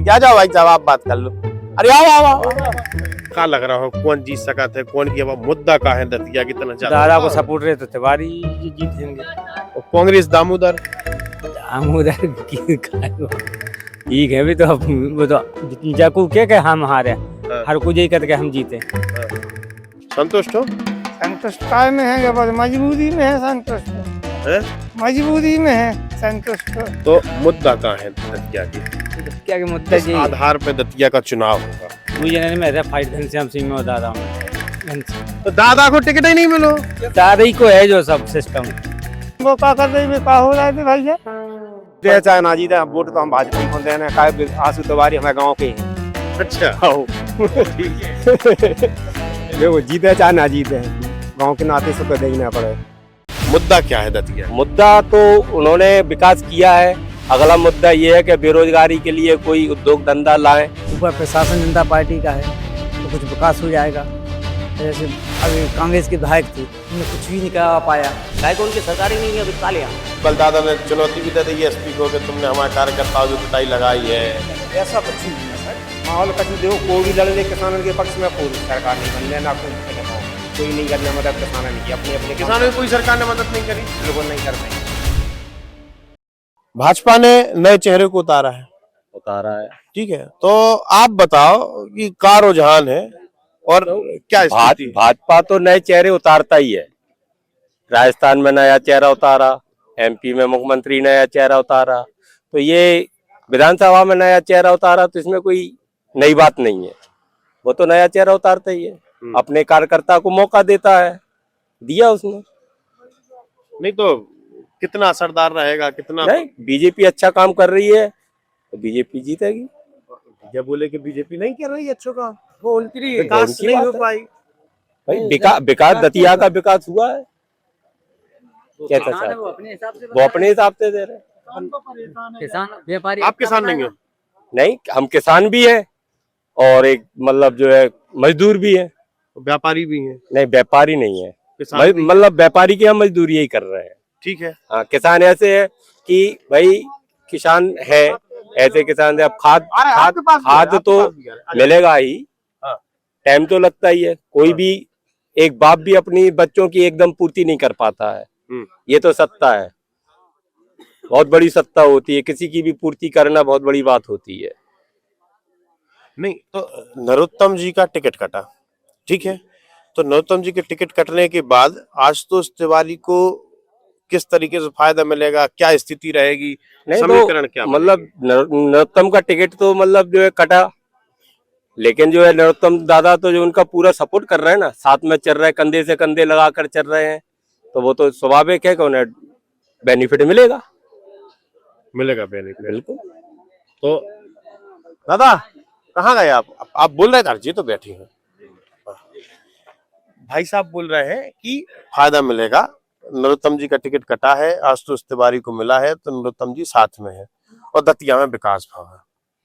आ जाओ भाई साहब, आप बात कर लो। अरे आओ आओ आओ। क्या लग रहा हो कौन जीत सका थे, कौन की अब मुद्दा का है दतिया की तरह ज्यादा? दादा को सपोर्ट रहे तो तिवारी जीतेंगे। और कांग्रेस दामोदर दामोदर ठीक है भी तो वो तो जकू के हम हारे, हर कुछ ही करके हम जीते। संतुष्ट हो? संतुष्ट काय में है, बस मजबूरी में है संतुष्ट, मजबूरी में है संतुष्ट। तो मुद्दा का है दतिया की, क्या के मुद्दा इस आधार पे दतिया का चुनाव होगा? मुझे मेरा फाइट घनश्याम सिंह और दादा में, तो दादा को टिकट ही नहीं मिलो? दादा ही को है जो सब सिस्टम। वो क्या कर रही है, क्या हो रहा है भैया? चाहे ना जीते, वोट तो हम भाजपा को देना है। आंसू तिवारी हमारे गांव के हैं। अच्छा देखो जीते चाहे ना जीते, गांव के नाते से तो देखना पड़े। मुद्दा क्या है दतिया? मुद्दा तो उन्होंने विकास किया है। अगला मुद्दा ये है कि बेरोजगारी के लिए कोई उद्योग धंधा लाएं। ऊपर प्रशासन जनता पार्टी का है तो कुछ विकास हो जाएगा। जैसे अभी कांग्रेस की विधायक थी, उन्होंने कुछ भी नहीं कर पाया, लाइक उनकी सरकार ही नहीं है, अभी तालियां। कल दादा ने चुनौती भी दे दी एसपी को कि तुमने हमारे कार्यकर्ताओं की पिटाई लगाई है। ऐसा कुछ नहीं है सर, माहौल कभी देखो कोई भी लड़ ले किसानों के पक्ष में, कोई सरकार नहीं बन लेना, कोई नहीं करने मदद किसानों ने की, अपने अपने किसानों की कोई सरकार ने मदद नहीं करी, लोगों नहीं कर पाए। भाजपा ने नए चेहरे को उतारा है, ठीक है, तो आप बताओ कि क्या रुझान है और क्या स्थिति? भाजपा तो नए चेहरे उतारता ही है। राजस्थान में नया चेहरा उतारा, एमपी में मुख्यमंत्री नया चेहरा उतारा, तो ये विधानसभा में नया चेहरा उतारा, तो इसमें कोई नई बात नहीं है। वो तो नया चेहरा उतारता ही है, अपने कार्यकर्ता को मौका देता है, दिया उसने। नहीं तो कितना असरदार रहेगा, कितना? नहीं, बीजेपी अच्छा काम कर रही है तो बीजेपी जीतेगी। जब बोले कि बीजेपी नहीं कर रही अच्छा काम, वो उनकी विकास नहीं हो पाई भाई। विकास दतिया का विकास हुआ है, कैसा चाहते वो अपने हिसाब से दे रहे हैं। किसान व्यापारी। आप किसान नहीं हो? नहीं, हम किसान भी हैं और एक मतलब जो है मजदूर भी है। व्यापारी भी हैं? नहीं, व्यापारी नहीं है, किसान भी? मतलब व्यापारी की हम मजदूरी यही कर रहे हैं। ठीक है। हाँ, किसान ऐसे है कि भाई किसान है, ऐसे किसान है। अब खाद तो मिलेगा ही, टाइम तो लगता ही है। कोई भी एक बाप भी अपनी बच्चों की एकदम पूर्ति नहीं कर पाता है, ये तो सत्ता है, बहुत बड़ी सत्ता होती है, किसी की भी पूर्ति करना बहुत बड़ी बात होती है। नहीं तो नरोत्तम जी का टिकट कटा, ठीक है, तो नरोत्तम जी के टिकट कटने के बाद आशुतोष तिवारी को किस तरीके से फायदा मिलेगा, क्या स्थिति रहेगी, समीकरण क्या? मतलब नरोत्तम का टिकट तो मतलब जो है कटा, लेकिन जो है नरोत्तम दादा तो जो उनका पूरा सपोर्ट कर रहे हैं ना, साथ में चल रहे हैं, कंधे से कंधे लगाकर चल रहे हैं, तो वो तो स्वाभाविक है कि उन्हें बेनिफिट मिलेगा बेनिफिट। बिल्कुल। तो दादा कहाँ गए आप बोल रहे थे, जी तो बैठी हैं। भाई साहब बोल रहे हैं कि फायदा मिलेगा, नरोत्तम जी का टिकट कटा है, आशुतोष तिवारी को मिला है, तो नरोत्तम जी साथ में है और दतिया में विकास भाव है।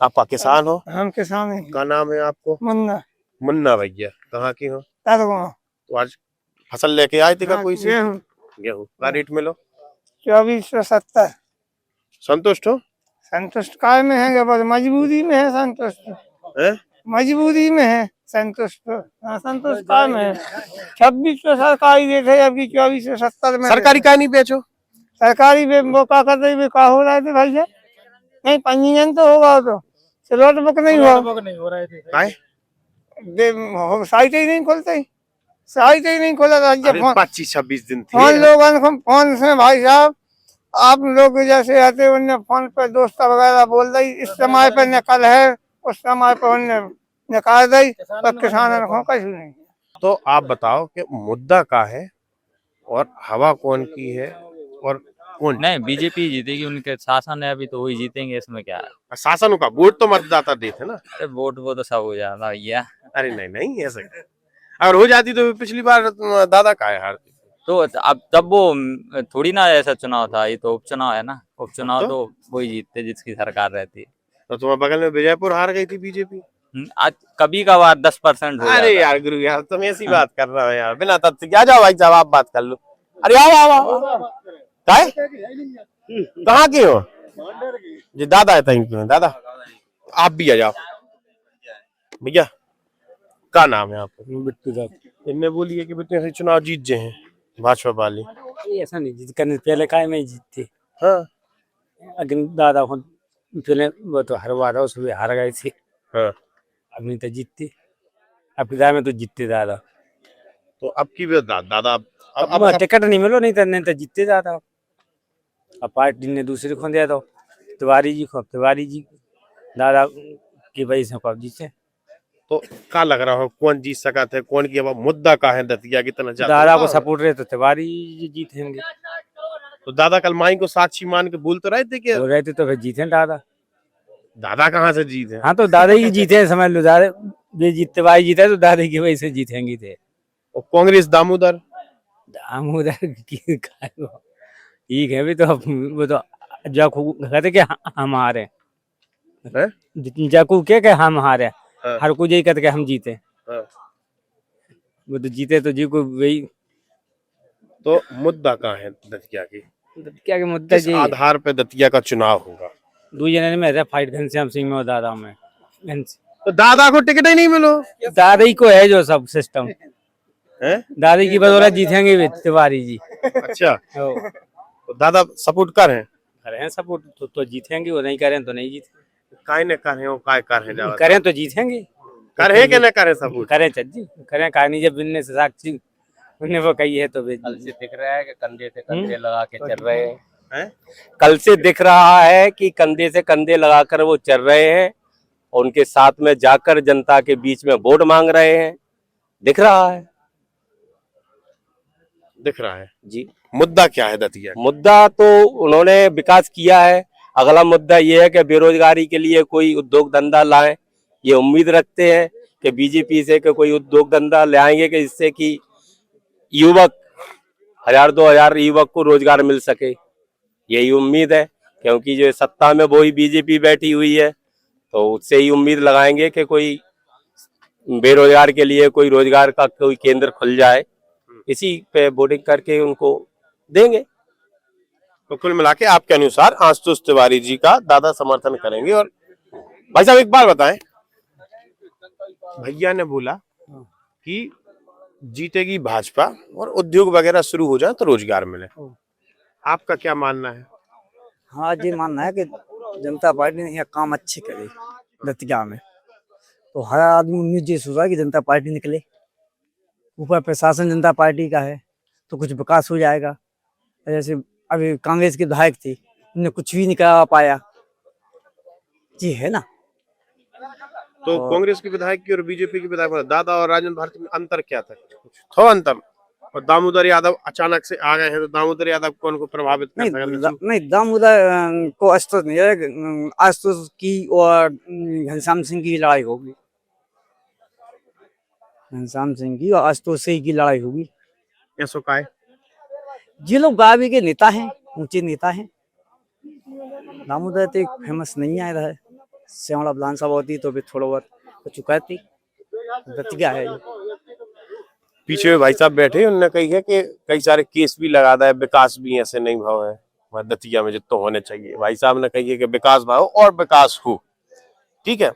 आप किसान हो? हम किसान हैं। क्या नाम है आपको? मुन्ना भैया। कहाँ की हो? तो आज फसल लेके आए थे का कोई से? गेहूं का रेट मिलो 2470। संतुष्ट हो? संतुष्ट काय में है, बस मजबूरी में है संतुष्ट, मजबूरी में है संतुष्ट। संतुष्ट काय में है, 26 तो सरकारी रेट है, अभी 2470 में। सरकारी काय नहीं बेचो? सरकारी वो क्या कर रही है, क्या हो रहा है भैया? नहीं, पंजीयन तो होगा, तो स्लॉट बुक नहीं हो रहे थे, साइट ही नहीं खोलते, साइट ही नहीं खोला। 25-26 दिन थे। फोन लोगों फोन से भाई साहब आप लोग जैसे आते उन्हें फोन पे दोस्त वगैरह बोल रही इस समय पे निकल है, उस समय पे उन्हें निकाल दी, पर किसानों को कुछ नहीं। तो आप बताओ कि मुद्दा का है और हवा कौन की है और कौन? नहीं, बीजेपी जीतेगी, उनके शासन है अभी तो वही जीतेंगे, इसमें क्या है। शासन का वोट तो मतदाता देते ना। अरे वोट वो तो सब हो जाता भैया। अरे नहीं ऐसे अगर हो जाती तो पिछली बार दादा का है हारती तो अब तब वो थोड़ी ना ऐसा चुनाव था, ये तो उपचुनाव है ना, उपचुनाव तो वही जीतते जिसकी सरकार रहती। तो तुम्हारे बगल में विजयपुर हार गई थी बीजेपी। आज कभी कभार 10% हो जाता। अरे यार गुरु यार तुम ऐसी बात कर रहे हो यार, बिना तथ्य के। आ जाओ भाई साहब, आप बात कर लो। अरे आओ आओ। कहाँ की हो जी? दादा है दादा, आप भी आ जाओ भैया, क्या नाम है आपका? बिट्टू साहब इनने बोली है कि बिट्टू से चुनाव जीत गए हैं भाजपा वाले। ये ऐसा नहीं जीत करने पहले काय में जीतते हाँ अगर दादा को पहले वो तो हरवा रहा उसमें हार गए थे। हाँ। अब नहीं तो जीतते, अब दादा में तो जीतते दादा। तो अब की भी दादा अब टिकट नहीं मिलो नहीं तो जीतते दादा। अब पार्टी ने दूसरे को दिया तो तिवारी जी को, तिवारी जी दादा की वजह से अब जीते। तो क्या लग रहा हो कौन जीत सका थे, कौन की अब मुद्दा का है दतिया की तरह दादा को सपोर्ट रहे तो तिवारी जी जीतेंगे, तो दादा कल माई को साक्षी मान के बोल तो रहे थे कि वो रहते तो फिर जीते दादा। दादा कहाँ से जीते? हाँ तो दादा ही जीते हैं, समझ लो दादा ये जीतते भाई जीता है तो दादा की वजह से जीतेंगे थे। और कांग्रेस दामोदर दामोदर की ठीक है भी तो वो तो जाकू कहते कि हम हारे हैं? जाकू के हम हारे, हाँ। हर को यही कहते कि हम जीते। हाँ। वो तो जीते तो जी को वही तो मुद्दा कहाँ है दतिया की? क्या के मुद्दा किस जी आधार पे दतिया का चुनाव होगा? दो जने में है फाइट घनश्याम सिंह में और दादा में। तो दादा को टिकट ही नहीं मिलो दादा ही को है जो सब सिस्टम है? दादा की बदौलत जीतेंगे भी तिवारी जी। अच्छा, ओ, तो दादा सपोर्ट कर हैं? करें सपोर्ट तो जीतेंगे, वो नहीं करें तो नहीं जीते। काय ने कर हैं और काय कर हैं ज्यादा? करें तो जीतेंगे, कर हैं कि न करें सपोर्ट? करें चज्जी करें कहानी जब बिन्ने से साक्षी उन्हें वो कही है तो कल से दिख रहा है कि कंधे से कंधे लगा के चल रहे हैं। हैं? कल से दिख रहा है कि कंधे से कंधे लगाकर वो चल रहे हैं और उनके साथ में जाकर जनता के बीच में वोट मांग रहे हैं, दिख रहा है दिख रहा है जी। मुद्दा क्या है दतिया का? मुद्दा तो उन्होंने विकास किया है, अगला मुद्दा ये है कि बेरोजगारी के लिए कोई उद्योग धंधा लाएं। ये उम्मीद रखते हैं कि बीजेपी से कि कोई उद्योग धंधा ले आएंगे कि जिससे कि युवक 1000-2000 युवक को रोजगार मिल सके, यही उम्मीद है। क्योंकि जो सत्ता में वही बीजेपी बैठी हुई है तो उससे ही उम्मीद लगाएंगे कि कोई बेरोजगार के लिए कोई रोजगार का कोई केंद्र खुल जाए, इसी पे वोटिंग करके उनको देंगे। तो कुल मिला के आपके अनुसार आशुतोष तिवारी जी का दादा समर्थन करेंगे। और भाई साहब एक बात बताएं, भैया ने बोला कि जीतेगी भाजपा और उद्योग वगैरह शुरू हो जाए तो रोजगार मिले, आपका क्या मानना है? हाँ जी, मानना है कि जनता पार्टी ने यहाँ काम अच्छे करे दतिया में, तो हर आदमी उम्मीद ये सोच रहा है कि जनता पार्टी निकले। ऊपर प्रशासन जनता पार्टी का है तो कुछ विकास हो जाएगा। जैसे अभी कांग्रेस के विधायक थे, उन्हें कुछ भी नहीं करा पाया जी, है ना। तो कांग्रेस के विधायक की और बीजेपी के विधायक में दादा और राजेंद्र भारती में अंतर क्या था? थोड़ा अंतर। और दामोदर यादव अचानक से आ गए हैं तो दामोदर यादव कौन को प्रभावित कर सकते? नहीं, दामोदर को आशुतोष नहीं है, आशुतोष की और घनश्याम सिंह की लड़ाई होगी। घनश्याम सिंह की और आशुतोष सिंह की लड़ाई होगी। ऐसा का है? ये लोग बाबी के नेता हैं, ऊंचे नेता हैं। दामोदर तो एक फेमस नहीं आया है, श्यामला विधानसभा होती तो भी थोड़ा बहुत हो चुका थी। दतिया है। पीछे भाई साहब बैठे, उन्होंने कही है कि कई सारे केस भी लगा दिया, विकास भी ऐसे नहीं भाव है वहाँ दतिया में जितना होने चाहिए। भाई साहब ने कही है कि विकास भाव और विकास हो, ठीक है।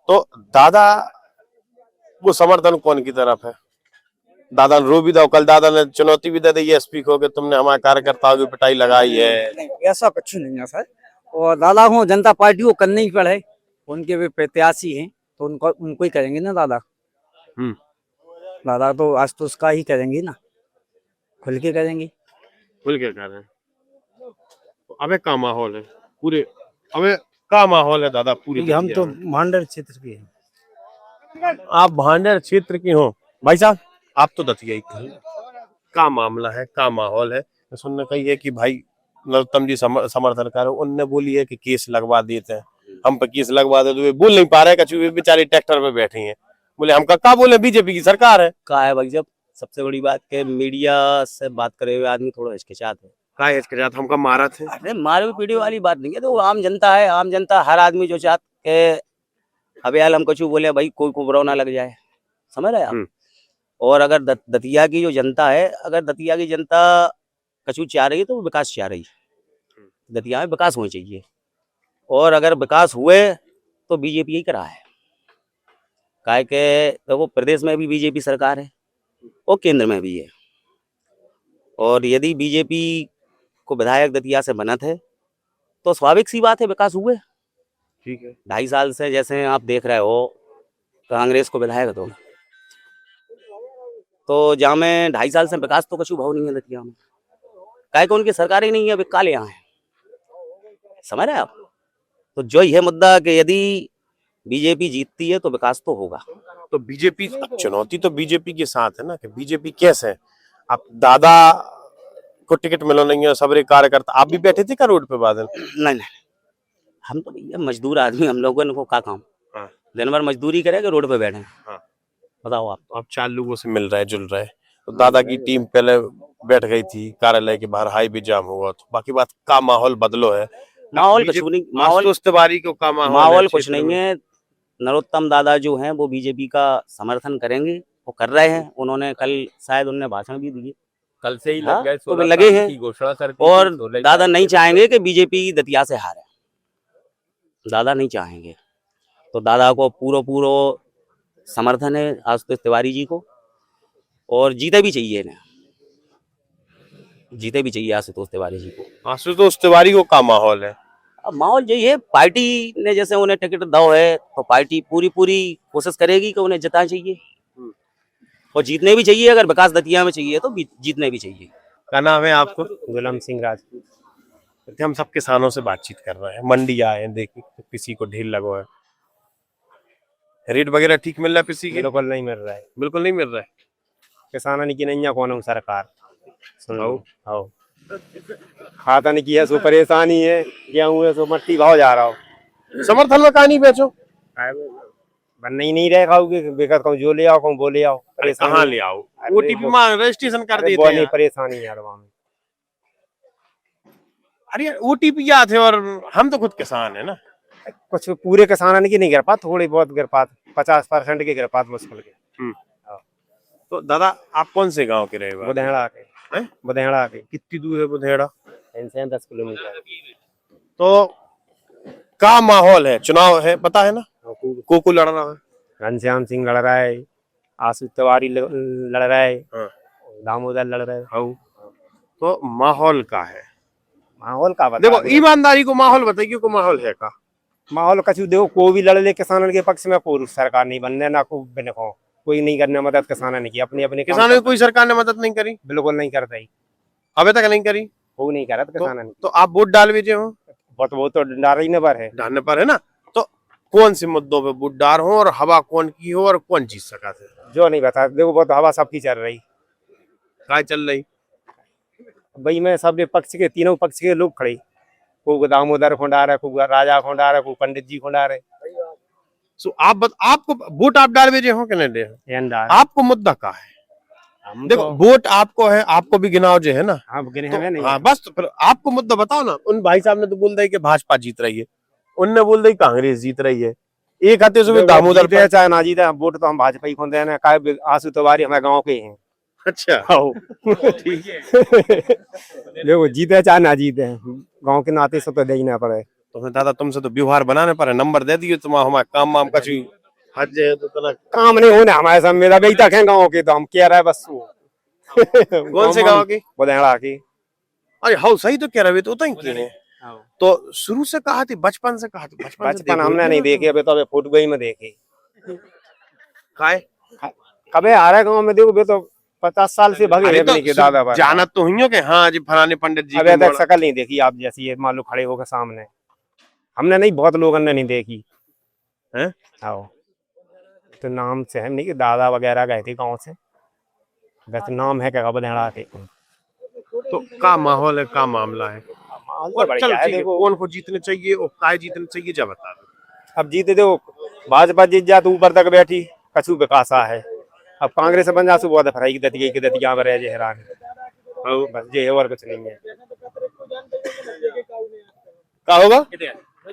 तो दादा वो समर्थन कौन की तरफ है? दादा ने रो भी दो, कल दादा ने चुनौती भी दे दी एसपी को कि तुमने हमारे कार्यकर्ताओं की पिटाई लगाई है। नहीं, ऐसा कुछ नहीं है सर। और दादा को जनता पार्टी को करनी ही पड़े, उनके भी प्रत्याशी हैं तो उनको ही करेंगे ना दादा। दादा तो आज तो उसका ही करेंगे ना, खुल के करेंगे। खुल के कर रहे हैं। तो अबे का माहौल है पूरे, अबे का माहौल है दादा पूरे? हम तो भांडर क्षेत्र के हैं। आप भांडर क्षेत्र के हो भाई साहब, आप तो दतिया ही का मामला है, का माहौल है? सुनने कही है कि भाई नरोत्तम जी समर्थन कर, उनने बोली है कि केस लगवा देते हैं, हम पे केस लगवा दे। तो वे बोल नहीं पा रहे, कछु बेचारे ट्रैक्टर पे बैठे हैं। बोले हम का बोले, बीजेपी की सरकार है। का है भाई, जब सबसे बड़ी बात के मीडिया से बात करे हुए आदमी थोड़ा हिचकिचात है। का हिचकिचात? हमका मारा थे? अरे मारे हुए पीढ़ी वाली बात नहीं है, तो आम जनता है, आम जनता हर आदमी जो चाहत के अब यार हम कछु बोले भाई कोई को बुरा ना लग जाए, समझ रहे आप। और अगर दतिया की जो जनता है, अगर दतिया की जनता कछु चाह रही है तो वो विकास चाह रही है। दतिया में विकास होना चाहिए, और अगर विकास हुए तो बीजेपी ही करा है। काहे के तो वो प्रदेश में भी बीजेपी सरकार है और केंद्र में भी है, और यदि बीजेपी को विधायक दतिया से बनत है तो स्वाभाविक सी बात है विकास हुए। ठीक है। 2.5 साल से जैसे आप देख रहे हो कांग्रेस को विधायक तो जहाँ में 2.5 साल से विकास तो कछु भाव नहीं है दतिया में। काहे को उनकी सरकार ही नहीं है, विकाल यहाँ है, समझ रहे हैं आप। तो जो यह मुद्दा कि यदि बीजेपी जीतती है तो विकास तो होगा। तो बीजेपी, चुनौती तो बीजेपी के साथ है ना, कि बीजेपी कैसे है। आप दादा को टिकट मिलो नहीं है, सबरे कार्यकर्ता, आप भी बैठे थे क्या रोड पे बादल? नहीं नहीं, हम तो भैया मजदूर आदमी, हम लोगों को क्या काम, हाँ। दिन भर मजदूरी करें कि रोड पे बैठे। हाँ। बताओ आप। आप 4 लोगों से मिल रहे, जुल रहे। तो दादा की टीम पहले बैठ गई थी कार्यालय के बाहर, हाईवे जाम हुआ, तो बाकी बात का माहौल बदलो है। माहौल कुछ नहीं, माहौल तिवारी को का माहौल कुछ नहीं है। नरोत्तम दादा जो हैं वो बीजेपी का समर्थन करेंगे, वो कर रहे हैं। उन्होंने कल शायद उन्होंने भाषण भी दिए, कल से ही हाँ, लग गए, तो वे लगे हैं। की घोषणा सर की और 16 दादा नहीं चाहेंगे कि बीजेपी दतिया से हारे, दादा नहीं चाहेंगे। तो दादा को पूरा समर्थन है आशुतोष तिवारी जी को, और जीते भी चाहिए इन्हें, जीते भी चाहिए आशुतोष तिवारी जी को। आशुतोष तिवारी को का माहौल है? अब माहौल यही है, पार्टी ने जैसे उन्हें टिकट दो है तो पार्टी पूरी कोशिश करेगी कि उन्हें जितना चाहिए, और जीतने भी चाहिए। अगर विकास दतिया में चाहिए तो जीतने भी चाहिए। क्या नाम है आपको? गुलाम सिंह राजपूत। हम सब किसानों से बातचीत कर रहे हैं, मंडी आए हैं, देखिए तो किसी को ढील लगो है, रेट वगैरह ठीक मिल रहा है किसी के? बिल्कुल नहीं मिल रहा है, बिल्कुल नहीं मिल रहा है। किसान की नहीं कौन हूँ सरकार आओ। आओ खाता नहीं किया, सो परेशानी है, गेहूं है सो मट्टी भाव जा रहा हो, समर्थन में कहानी बेचो, बनने ही नहीं रहे खाओगे, बेकार कहूँ जो ले आओ कहूँ वो ले आओ, कहाँ ले आओ? ओटीपी मांग रजिस्ट्रेशन कर देते बहुत हैं। परेशानी यार वहाँ में। अरे यार ओटीपी याद है, और हम तो खुद किसान है ना। कुछ पूरे किसान की नहीं गिर पात, थोड़ी बहुत गिर पात, 50% की गिर पात मुश्किल के। तो दादा आप कौन से गांव के रहे? बुधेड़ा के, बुधेड़ा के। कितनी दूर है बुधेड़ा? इनसे 10 किलोमीटर। तो का माहौल है, चुनाव है पता है ना, को लड़ रहा है? घनश्याम सिंह लड़ रहा है, आशुतोष तिवारी लड़ रहा है, हाँ। दामोदर लड़ रहा है। तो माहौल का है, माहौल का बता देखो ईमानदारी को माहौल बताइए, को माहौल है का? माहौल कछु देखो, कोई भी लड़ ले किसानों के पक्ष में, कोई सरकार नहीं बनने ना कोई नहीं करने मदद किसानों ने की, अपने अपने किसानों की कोई सरकार ने मदद नहीं करी, बिल्कुल नहीं करता ही, अबे तक नहीं करी, वो नहीं करा किसानों ने। तो आप वोट डाल भेजे हो? वो तो डाल ही पर है, डालने पर है ना। तो कौन से मुद्दों पे वोट डाल हो, और हवा कौन की हो, और कौन जीत सका थे? जो नहीं बता देखो, बहुत हवा सबकी चल रही, काय चल रही भाई मैं सब पक्ष के, तीनों पक्ष के लोग खड़े, को दामोदर खोंडा रहे, को राजा खोंडा रहे, को पंडित जी खोंडा रहे। सो आपको वोट आप डाल भेजे हो कि नहीं दे? आपको मुद्दा का है, देखो वोट आपको है, आपको भी गिनाव जो है ना। हाँ, गिने तो, हमें नहीं। हाँ बस, तो फिर आपको मुद्दा बताओ ना। उन भाई साहब ने तो बोल दिया कि भाजपा जीत रही है, उनने बोल दिया कांग्रेस जीत रही है, एक हाथे से दामोदर जीते चाहे ना जीते, वोट तो हम भाजपा ही खोते हैं। आशुतोष तिवारी हमारे गाँव के हैं। अच्छा ठीक है। देखो जीते चाहे ना जीते, गाँव के नाते से तो देना पड़े। तो फिर दादा तुमसे तो व्यवहार बनाने पर है, नंबर दे दिए तुम, हमारे काम वाम कछु हट जाए तो तना काम नहीं होने हमारे सब, मेरा बेटा है गाँव के, तो हम कह रहे बस वो। कौन से गाँव की? बुधेड़ा की। अरे हाँ सही तो कह रहे, तो उतना ही की है। तो शुरू से कहा थी, बचपन से कहा थी? बचपन हमने नहीं देखे, अभी तो अभी फोटो ही में देखे। कभी आ रहे गाँव में, देखो बे तो 50 साल से भगे हैं के दादा पर। जानत तो हुई हो कि हाँ जी फलाने पंडित जी अभी तक शकल नहीं देखी आप जैसी, ये मान लो खड़े होकर सामने, हमने नहीं, बहुत लोगों ने नहीं देखी है। आओ तो नाम से हम नहीं कि दादा वगैरह गए थे गाँव से, वैसे नाम है क्या बुधेड़ा के। तो का माहौल है, का मामला है? और चल ठीक है, कौन को जीतने चाहिए और काय जीतने चाहिए जब बता दो। अब जीते देखो, भाजपा जीत जा तो ऊपर तक बैठी, कछु विकासा है। अब कांग्रेस बन जा तो बहुत फराई की दतिया में रह जे हैरान, बस ये और कुछ नहीं है। क्या होगा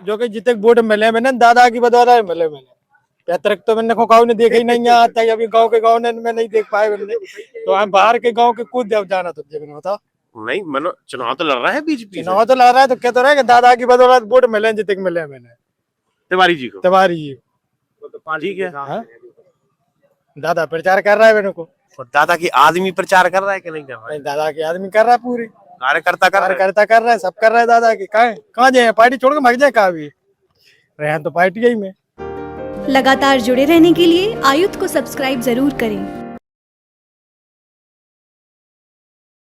जो कि जितने वोट मिले मैंने दादा की बदौलत मिले, मैंने पैतृक तो मैंने गाँव ने देखे ही नहीं है आज तक, अभी गाँव के गाँव ने मैं नहीं देख पाए मैंने, तो हम बाहर के गाँव के कूद जाना तो होता नहीं। मनो चुनाव तो लड़ रहा है बीजेपी, चुनाव तो लड़ रहा है, तो क्या तो रहे दादा की बदौलत वोट मिले जितने मिले मैंने। तिवारी जी को? तिवारी जी ठीक है। हाँ? दादा प्रचार कर रहा है मेरे को। और दादा की आदमी प्रचार कर रहा है कि नहीं कर रहा है? नहीं, दादा के आदमी कर रहा है पूरी, कार्यकर्ता कर रहा है? कार्यकर्ता कर रहा है, सब कर रहा है दादा के। कहाँ जाए, पार्टी छोड़ के भाग जाए, कहाँ भी रहे तो पार्टी ही में। लगातार जुड़े रहने के लिए आयुक्त को सब्सक्राइब जरूर करें।